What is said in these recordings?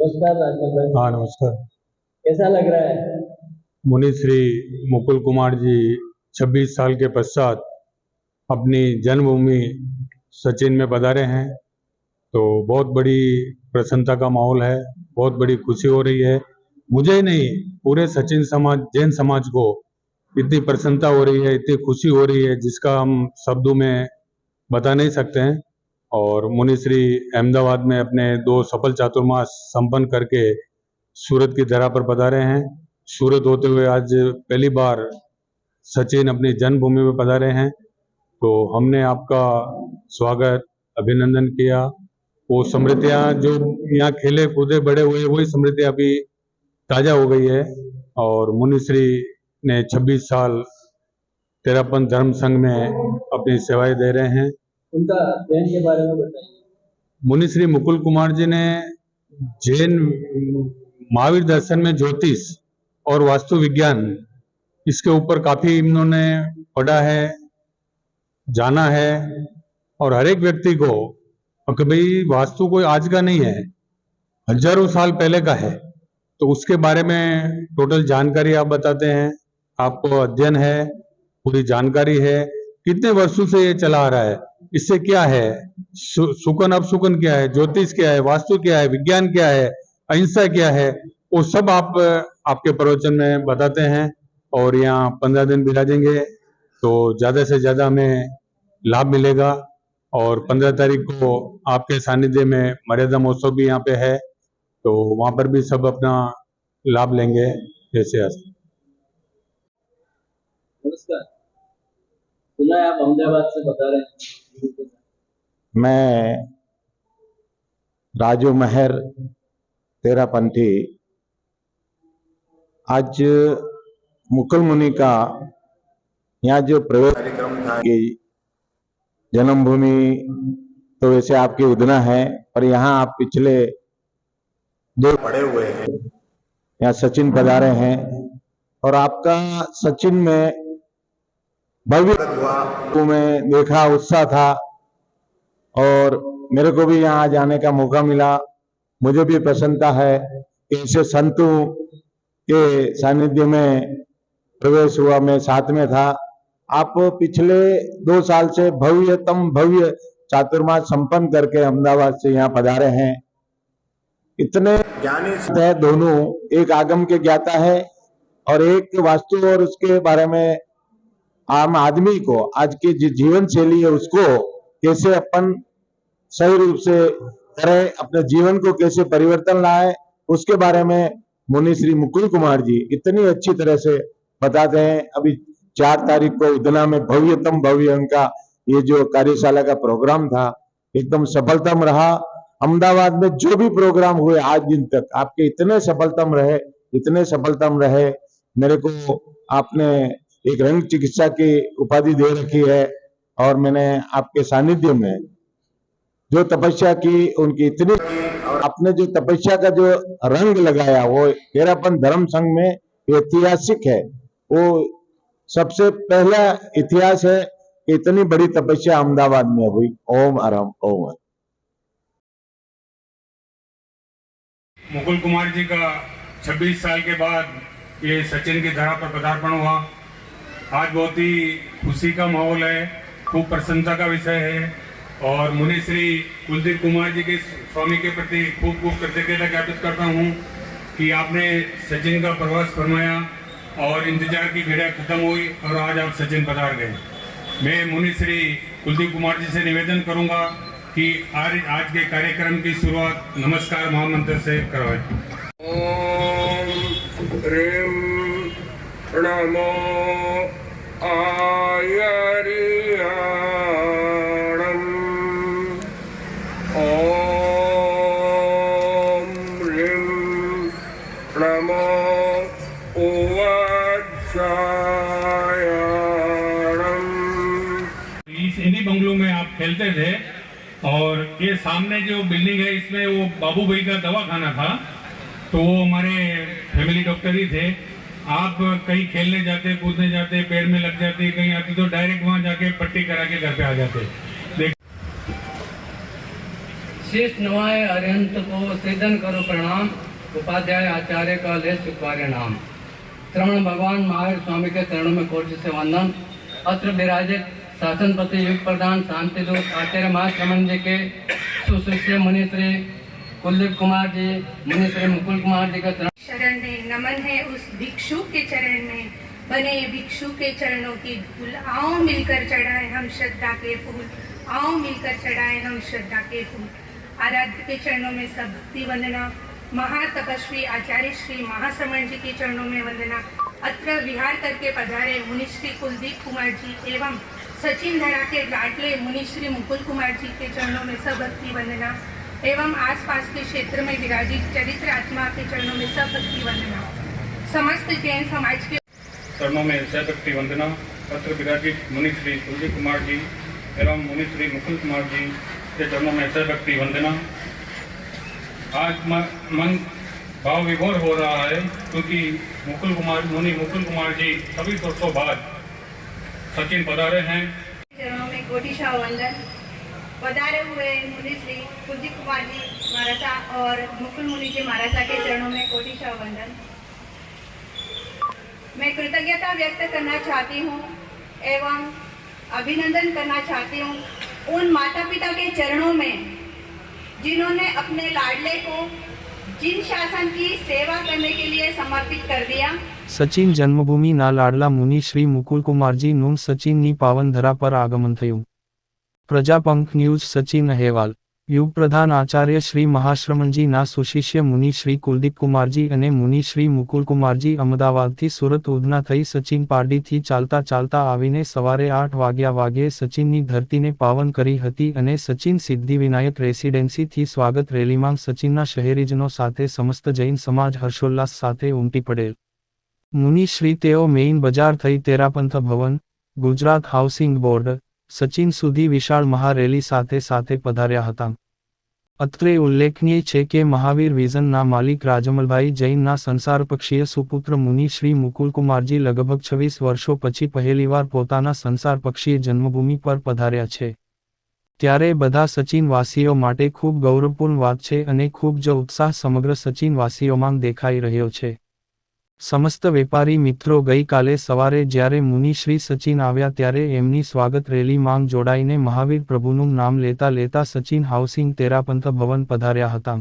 नमस्कार राजपाल भाई। हाँ नमस्कार। कैसा लग रहा है? मुनि श्री मुकुल कुमार जी 26 साल के पश्चात अपनी जन्मभूमि सचिन में पधारे हैं, तो बहुत बड़ी प्रसन्नता का माहौल है, बहुत बड़ी खुशी हो रही है। मुझे ही नहीं, पूरे सचिन समाज, जैन समाज को इतनी प्रसन्नता हो रही है, इतनी खुशी हो रही है जिसका हम शब्दों में बता नहीं सकते हैं। और मुनिश्री अहमदाबाद में अपने 2 सफल चातुर्मास संपन्न करके सूरत की धरा पर पधारे हैं। सूरत होते हुए आज पहली बार सचिन अपनी जन्मभूमि में पधारे हैं, तो हमने आपका स्वागत, अभिनंदन किया। वो स्मृतियाँ जो यहाँ खेले कूदे बड़े हुए, वही स्मृतियाँ अभी ताजा हो गई है। और मुनिश्री ने 26 साल तेरापन धर्म संघ में अपनी सेवाएं दे रहे हैं। उनका अध्ययन के बारे में बताइए। मुनिश्री मुकुल कुमार जी ने जैन महावीर दर्शन में ज्योतिष और वास्तु विज्ञान, इसके ऊपर काफी इन्होंने पढ़ा है, जाना है। और हर एक व्यक्ति को कि भाई वास्तु कोई आज का नहीं है, हजारों साल पहले का है, तो उसके बारे में टोटल जानकारी आप बताते हैं। आपको अध्ययन है, पूरी जानकारी है, कितने वर्षों से ये चला आ रहा है, इससे क्या है, सुकन अपसुकन क्या है, ज्योतिष क्या है, वास्तु क्या है, विज्ञान क्या है, अहिंसा क्या है, वो सब आप आपके प्रवचन में बताते हैं। और यहाँ 15 दिन बिराजेंगे तो ज्यादा से ज्यादा हमें लाभ मिलेगा। और 15 तारीख को आपके सानिध्य में मर्यादा महोत्सव भी यहाँ पे है, तो वहां पर भी सब अपना लाभ लेंगे। जैसे नमस्कार, सुना है आप अहमदाबाद से बता रहे हैं। मैं राजू महर तेरापंथी आज मुकुल मुनि का यहाँ जो प्रवेश कार्यक्रम था कि जन्मभूमि तो वैसे आपकी उदना है, पर यहाँ आप पिछले जो पढ़े हुए हैं, यहाँ सचिन पधारे हैं और आपका सचिन में भव्य हुआ में देखा, उत्साह था और मेरे को भी यहाँ जाने का मौका मिला। मुझे भी प्रसन्नता है कि ऐसे संतों के सानिध्य में प्रवेश हुआ, मैं साथ में था। आप पिछले 2 साल से भव्यतम भव्य चातुर्मास संपन्न करके अहमदाबाद से यहाँ पधारे हैं। इतने ज्ञानी है दोनों, एक आगम के ज्ञाता है और एक वास्तु और उसके बारे में आम आदमी को आज की जो जीवन शैली है उसको कैसे अपन सही रूप से करें, अपने जीवन को कैसे परिवर्तन लाए, उसके बारे में मुनि श्री मुकुल कुमार जी इतनी अच्छी तरह से बताते हैं। अभी 4 तारीख को उदना में भव्यतम भव्य उनका ये जो कार्यशाला का प्रोग्राम था एकदम सफलतम रहा। अहमदाबाद में जो भी प्रोग्राम हुए आज दिन तक आपके इतने सफलतम रहे। मेरे को आपने एक रंग चिकित्सा की उपाधि दे रखी है और मैंने आपके सानिध्य में जो तपस्या की उनकी इतनी, आपने जो तपस्या का जो रंग लगाया वो तेरापन धर्म संघ में ऐतिहासिक है, वो सबसे पहला इतिहास है। इतनी बड़ी तपस्या अहमदाबाद में हुई। ओम आराम ओम। मुकुल कुमार जी का 26 साल के बाद ये सचिन की धरा पर पदार्पण हुआ। आज बहुत ही खुशी का माहौल है, खूब प्रसन्नता का विषय है। और मुनि श्री कुलदीप कुमार जी के स्वामी के प्रति खूब कृतज्ञता ज्ञापित करता हूँ कि आपने सचिन का प्रवास फरमाया और इंतजार की घड़ियाँ खत्म हुई और आज आप सचिन पधार गए। मैं मुनि श्री कुलदीप कुमार जी से निवेदन करूँगा कि आज के कार्यक्रम की शुरुआत नमस्कार महामंत्र से करवाएं। ओम ह्रीं नमो आयर्याणं। ओम ह्रीं नमो इन्हीं बंगलों में आप खेलते थे और ये सामने जो बिल्डिंग है इसमें वो बाबू भाई का दवाखाना था, तो वो हमारे फैमिली डॉक्टर ही थे। आप कहीं खेलने जाते, कूदने जाते, पैर में लग जाते, कहीं आती तो डायरेक्ट वहां जाके पट्टी करा के घर पे आ जाते। शीश नवाए अरिहंत को सिद्धन करो प्रणाम, उपाध्याय आचार्य का ले स्वीकार्य नाम। श्रवण भगवान महावीर स्वामी के चरणों में कोटि से वंदन। अत्र विराजित शासनपति युग प्रधान शांति दूत आचार्य महाश्रमण जी के सुशिष्य मुनि श्री कुलदीप कुमार जी, मुनि श्री मुकुल कुमार जी का शरण में नमन है उस भिक्षु के चरण में, बने भिक्षु के चरणों की धूल। आओ मिलकर चढ़ाए हम श्रद्धा के फूल, आओ मिलकर चढ़ाए हम श्रद्धा के फूल। आराध्य के चरणों में सब भक्ति वंदना। महातपस्वी आचार्य श्री महाश्रमण जी के चरणों में वंदना। अत्र विहार करके पधारे मुनि श्री कुलदीप कुमार जी एवं सचिन धरा के लाडले मुनि श्री मुकुल कुमार जी के चरणों में सब भक्ति वंदना एवं आसपास के क्षेत्र में विराजित चरित्र आत्मा के चरणों में सब भक्ति वंदना। समस्त जैन समाज के चरणों में सब भक्ति वंदना। अत्र विराजित मुनि श्री कुलदीप कुमार जी एवं मुनि श्री मुकुल कुमार जी के चरणों में सब भक्ति वंदना। आज मन भाव विभोर हो रहा है क्योंकि मुनि मुकुल कुमार जी सभी वर्षों बाद सचिन पधारे हैं। चरणों में कोटिशा वंदन। पधारे हुए मुनि श्री कुलदीप कुमार जी महाराजा और मुकुल मुनि जी महाराजा के चरणों में कोटिशा वंदन। मैं कृतज्ञता व्यक्त करना चाहती हूँ एवं अभिनंदन करना चाहती हूँ उन माता पिता के चरणों में जिन्होंने अपने लाडले को जिन शासन की सेवा करने के लिए समर्पित कर दिया। સચિન જન્મભૂમિના લાડલા મુનિ શ્રી મુકુલકુમારજી નું સચિનની પાવનધરા પર આગમન થયું. પ્રજાપંખ ન્યૂઝ સચિન અહેવાલ. યુગ પ્રધાન આચાર્ય શ્રી મહાશ્રમણજીના સુશિષ્ય મુનિ શ્રી કુલદીપકુમારજી અને મુનિ શ્રી મુકુલકુમારજી અમદાવાદથી સુરત ઉધના થઈ સચિન પારડીથી ચાલતા ચાલતા આવીને સવારે 8 વાગ્યે સચિનની ધરતીને પાવન કરી હતી અને સચિન સિદ્ધિવિનાયક રેસિડેન્સીથી સ્વાગત રેલીમાં સચિનના શહેરીજનો સાથે સમસ્ત જૈન સમાજ હર્ષોલ્લાસ સાથે ઉમટી પડેલ. મુનિ શ્રી તેઓ મેઇન બજાર થઈ તેરાપંથ ભવન, ગુજરાત હાઉસિંગ બોર્ડ, સચિન સુધી વિશાળ મહારેલી સાથે પધાર્યા હતા. અત્રે ઉલ્લેખનીય છે કે મહાવીર વિઝનના માલિક રાજમલભાઈ જૈનના સંસારપક્ષીય સુપુત્ર મુનિ શ્રી મુકુલકુમારજી લગભગ 26 વર્ષો પછી પહેલીવાર પોતાના સંસારપક્ષીય જન્મભૂમિ પર પધાર્યા છે. ત્યારે બધા સચિનવાસીઓ માટે ખૂબ ગૌરવપૂર્ણ વાત છે અને ખૂબ જ ઉત્સાહ સમગ્ર સચિનવાસીઓમાં દેખાઈ રહ્યો છે. સમસ્ત વેપારી મિત્રો ગઈકાલે સવારે જ્યારે મુનિ શ્રી સચિન આવ્યા ત્યારે એમની સ્વાગત રેલી માંગ જોડાઈને મહાવીર પ્રભુનું નામ લેતા સચિન હાઉસિંગ તેરાપંથ ભવન પધાર્યા હતા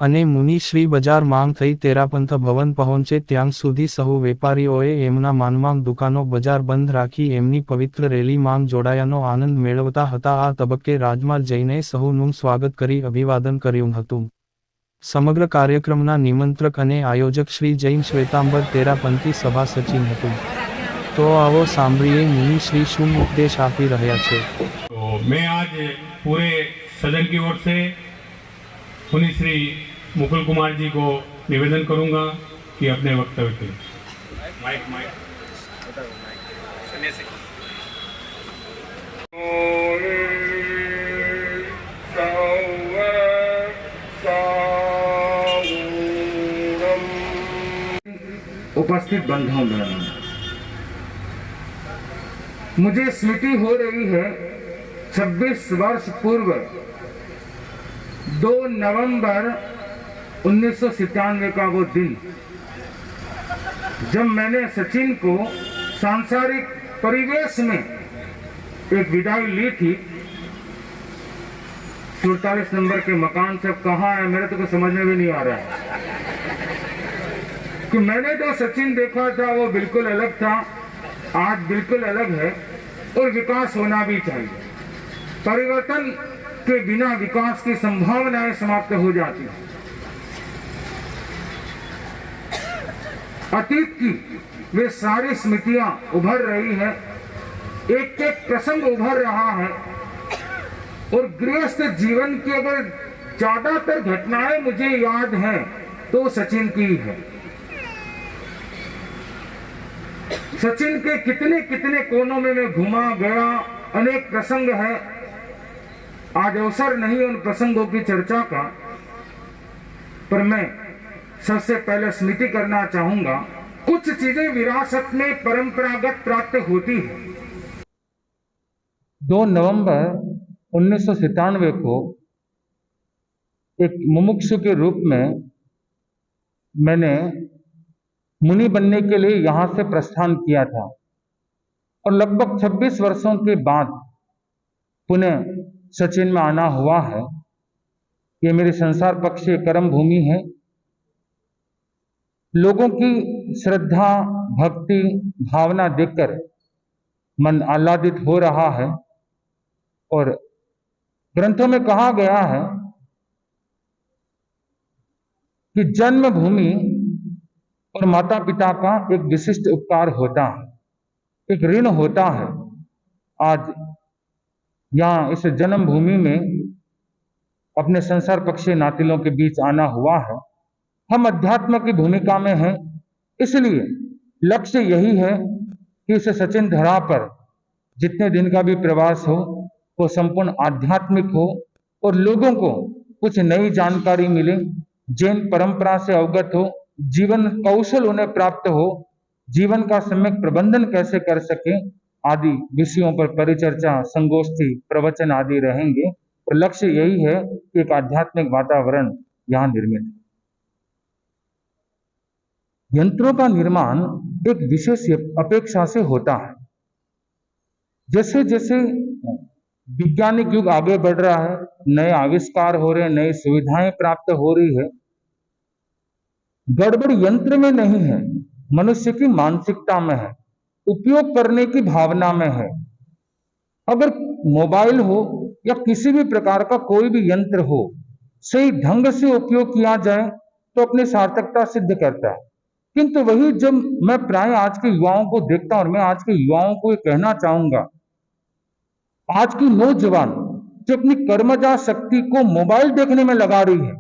અને મુનિ શ્રી બજાર માંગ થઈ તેરાપંથ ભવન પહોંચે ત્યાં સુધી સહુ વેપારીઓએ એમના માનમાં દુકાનો બજાર બંધ રાખી એમની પવિત્ર રેલી માંગ જોડાયાનો આનંદ મેળવતા હતા. આ તબક્કે રાજમાલ જૈને સહુનું સ્વાગત કરી અભિવાદન કર્યું હતું. સમગ્ર કાર્યક્રમના નિમંત્રક અને આયોજક શ્રી જૈન શ્વેતાંબર તેરાપંથી સભા સચિન હતું. તો આવો સાંભળીએ મુનિ શ્રી શું ઉપદેશ આપી રહ્યા છે. तो मैं आज पूरे सदन की ओर से मुनि श्री मुकुल कुमार जी को निवेदन करूंगा कि अपने वक्तव्य करें. माइक उपस्थित बंधुओं में मुझे स्मृति हो रही है 26 वर्ष पूर्व 2 नवंबर 1997 का वो दिन जब मैंने सचिन को सांसारिक परिवेश में एक विदाई ली थी. 47 नंबर के मकान से कहाँ है मेरे तो कुछ समझ में भी नहीं आ रहा है कि मैंने जो सचिन देखा था वो बिल्कुल अलग था, आज बिल्कुल अलग है और विकास होना भी चाहिए. परिवर्तन के बिना विकास की संभावनाएं समाप्त हो जाती हैं. अतीत की वे सारी स्मृतियां उभर रही है, एक एक प्रसंग उभर रहा है और गृहस्थ जीवन की अगर ज्यादातर घटनाएं मुझे याद हैं तो सचिन की है. सचिन के कितने कितने कोनों में मैं घुमा गया, अनेक प्रसंग है. आज अवसर नहीं उन प्रसंगों की चर्चा का, पर मैं सबसे पहले स्मृति करना चाहूंगा. कुछ चीजें विरासत में परंपरागत प्राप्त होती है. 2 नवंबर 1997 को एक मुमुक्षु के रूप में मैंने मुनि बनने के लिए यहाँ से प्रस्थान किया था और लगभग 26 वर्षों के बाद पुनः सचिन में आना हुआ है। ये मेरी संसार पक्षीय कर्म भूमि है। लोगों की श्रद्धा भक्ति भावना देखकर मन आह्लादित हो रहा है और ग्रंथों में कहा गया है कि जन्मभूमि और माता पिता का एक विशिष्ट उपकार होता है, एक ऋण होता है। आज यहाँ इस जन्मभूमि में अपने संसार पक्षी नातिलों के बीच आना हुआ है। हम अध्यात्म की भूमिका में हैं, इसलिए लक्ष्य यही है कि इस सचिन धरा पर जितने दिन का भी प्रवास हो वो संपूर्ण आध्यात्मिक हो और लोगों को कुछ नई जानकारी मिले, जैन परंपरा से अवगत हो, जीवन कौशल उन्हें प्राप्त हो, जीवन का सम्यक प्रबंधन कैसे कर सके आदि विषयों पर परिचर्चा, संगोष्ठी, प्रवचन आदि रहेंगे। और लक्ष्य यही है कि एक आध्यात्मिक वातावरण यहाँ निर्मित है। यंत्रों का निर्माण एक विशेष अपेक्षा से होता है। जैसे जैसे वैज्ञानिक युग आगे बढ़ रहा है, नए आविष्कार हो रहे हैं, नई सुविधाएं प्राप्त हो रही है, गड़बड़ यंत्र में नहीं है, मनुष्य की मानसिकता में है, उपयोग करने की भावना में है। अगर मोबाइल हो या किसी भी प्रकार का कोई भी यंत्र हो, सही ढंग से उपयोग किया जाए तो अपनी सार्थकता सिद्ध करता है। किंतु वही जब मैं प्राय आज के युवाओं को देखता हूं और मैं आज के युवाओं को ये कहना चाहूंगा, आज की नौजवान जो अपनी कर्मजा शक्ति को मोबाइल देखने में लगा रही है,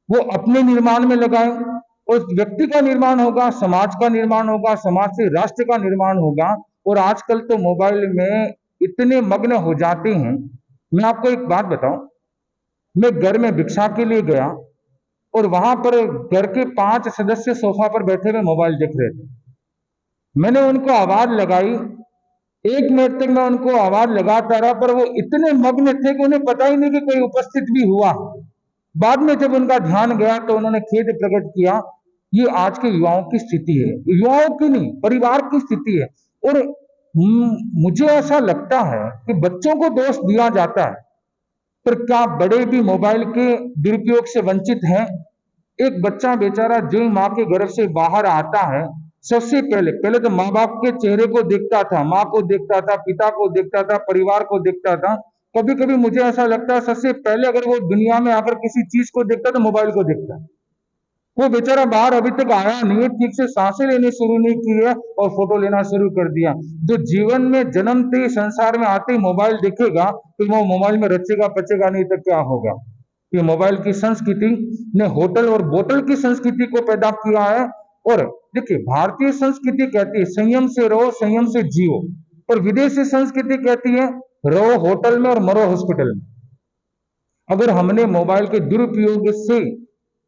वो अपने निर्माण में लगाए। उस व्यक्ति का निर्माण होगा, समाज का निर्माण होगा, समाज से राष्ट्र का निर्माण होगा। और आजकल तो मोबाइल में इतने मग्न हो जाते हैं। मैं आपको एक बात बताऊं, मैं घर में भिक्षा के लिए गया और वहां पर घर के 5 सदस्य सोफा पर बैठे हुए मोबाइल देख रहे थे। मैंने उनको आवाज लगाई, 1 मिनट तक मैं उनको आवाज लगाता रहा, पर वो इतने मग्न थे कि उन्हें पता ही नहीं कि कोई उपस्थित भी हुआ। बाद में जब उनका ध्यान गया तो उन्होंने खेद प्रकट किया। ये आज के युवाओं की स्थिति है, युवाओं की नहीं, परिवार की स्थिति है। और मुझे ऐसा लगता है कि बच्चों को दोष दिया जाता है, पर क्या बड़े भी मोबाइल के दुरुपयोग से वंचित हैं? एक बच्चा बेचारा जो माँ के गर्भ से बाहर आता है, सबसे पहले तो माँ बाप के चेहरे को देखता था, माँ को देखता था, पिता को देखता था, परिवार को देखता था। कभी कभी मुझे ऐसा लगता है सबसे पहले अगर वो दुनिया में आकर किसी चीज को देखता तो मोबाइल को देखता। वो बेचारा बाहर अभी तक आया नहीं है, ठीक से सांसें लेनी शुरू नहीं की है और फोटो लेना शुरू कर दिया। जो जीवन में जन्मते ही संसार में आते ही मोबाइल देखेगा तो वो मोबाइल में रचेगा पचेगा नहीं तो क्या होगा। ये मोबाइल की संस्कृति ने होटल और बोतल की संस्कृति को पैदा किया है। और देखिए, भारतीय संस्कृति कहती है संयम से रहो, संयम से जियो, और विदेशी संस्कृति कहती है रहो होटल में और मरो हॉस्पिटल में। अगर हमने मोबाइल के दुरुपयोग से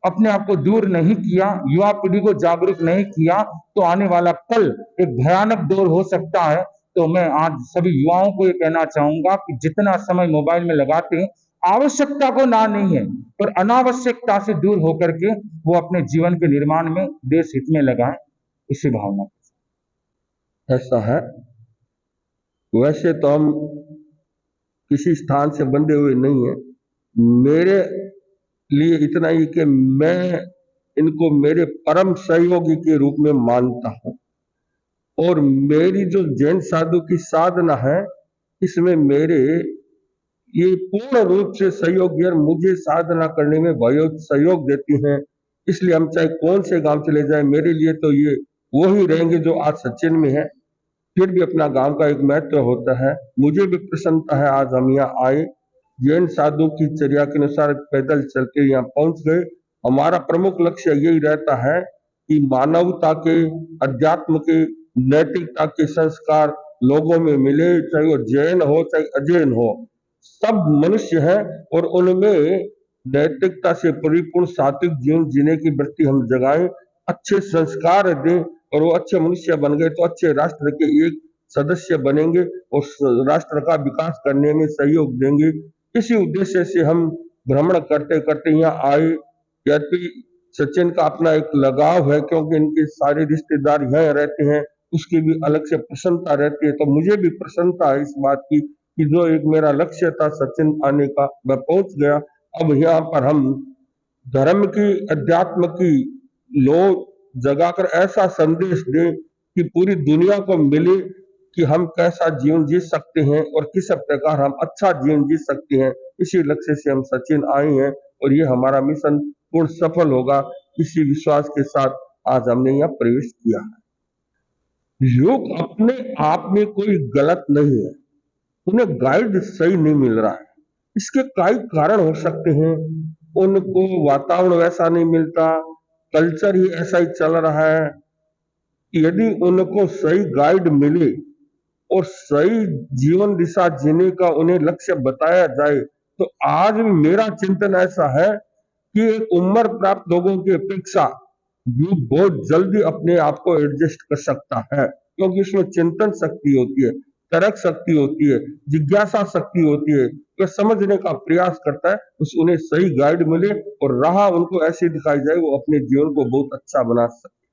अपने आप को दूर नहीं किया, युवा पीढ़ी को जागरूक नहीं किया, तो आने वाला कल एक भयानक दौर हो सकता है। तो मैं आज सभी युवाओं को ये कहना चाहूंगा कि जितना समय मोबाइल में लगाते हैं, आवश्यकता को ना नहीं है, पर अनावश्यकता से दूर होकर के वो अपने जीवन के निर्माण में देश हित में लगाएं, इसी भावना के। ऐसा है। वैसे तो हम किसी स्थान से बंधे हुए नहीं है। मेरे लिए इतना ही कि मैं इनको मेरे परम सहयोगी के रूप में मानता हूं, और मेरी जो जैन साधु की साधना है, इसमें मेरे ये पूर्ण रूप से सहयोगी और मुझे साधना करने में बहुत सहयोग देती हैं। इसलिए हम चाहे कौन से गांव चले जाएं, मेरे लिए तो ये वही रहेंगे जो आज सचिन में है। फिर भी अपना गांव का एक महत्व होता है। मुझे भी प्रसन्नता है आज हम यहाँ आए, जैन साधु की चर्या के अनुसार पैदल चल के यहाँ पहुंच गए। हमारा प्रमुख लक्ष्य यही रहता है कि मानवता के, अध्यात्म के, नैतिकता के संस्कार लोगों में मिले, चाहे वो जैन हो चाहे अजैन हो, सब मनुष्य हैं और उनमें नैतिकता से परिपूर्ण सात्विक जीवन जीने की वृत्ति हम जगाएं, अच्छे संस्कार दें, और वो अच्छे मनुष्य बन गए तो अच्छे राष्ट्र के एक सदस्य बनेंगे और राष्ट्र का विकास करने में सहयोग देंगे। इसी उद्देश्य से हम भ्रमण करते करते यहाँ आए। यद्यपि सचिन का अपना एक लगाव है, क्योंकि इनके सारे रिश्तेदार यहाँ रहते हैं, उसकी भी अलग से प्रसन्नता रहती है। तो मुझे भी प्रसन्नता है इस बात की कि जो एक मेरा लक्ष्य था सचिन आने का, मैं पहुंच गया। अब यहाँ पर हम धर्म की, अध्यात्म की लोग जगाकर ऐसा संदेश दें कि पूरी दुनिया को मिले कि हम कैसा जीवन जी सकते हैं और किस प्रकार हम अच्छा जीवन जी सकते हैं। इसी लक्ष्य से हम सचिन आए हैं और ये हमारा मिशन पूर्ण सफल होगा, इसी विश्वास के साथ आज हमने यहाँ प्रवेश किया है। योग अपने आप में कोई गलत नहीं है, उन्हें गाइड सही नहीं मिल रहा है। इसके कई कारण हो सकते हैं। उनको वातावरण वैसा नहीं मिलता, कल्चर ही ऐसा ही चल रहा है। यदि उनको सही गाइड मिले और सही जीवन दिशा जीने का उन्हें लक्ष्य बताया जाए, तो आज भी मेरा चिंतन ऐसा है कि एक उम्र प्राप्त लोगों की अपेक्षा योग बहुत जल्दी अपने आप को एडजस्ट कर सकता है, क्योंकि उसमें चिंतन शक्ति होती है, तर्क शक्ति होती है, जिज्ञासा शक्ति होती है। तो समझने का प्रयास करता है, उन्हें सही गाइड मिले और राह उनको ऐसी दिखाई जाए वो अपने जीवन को बहुत अच्छा बना सकते।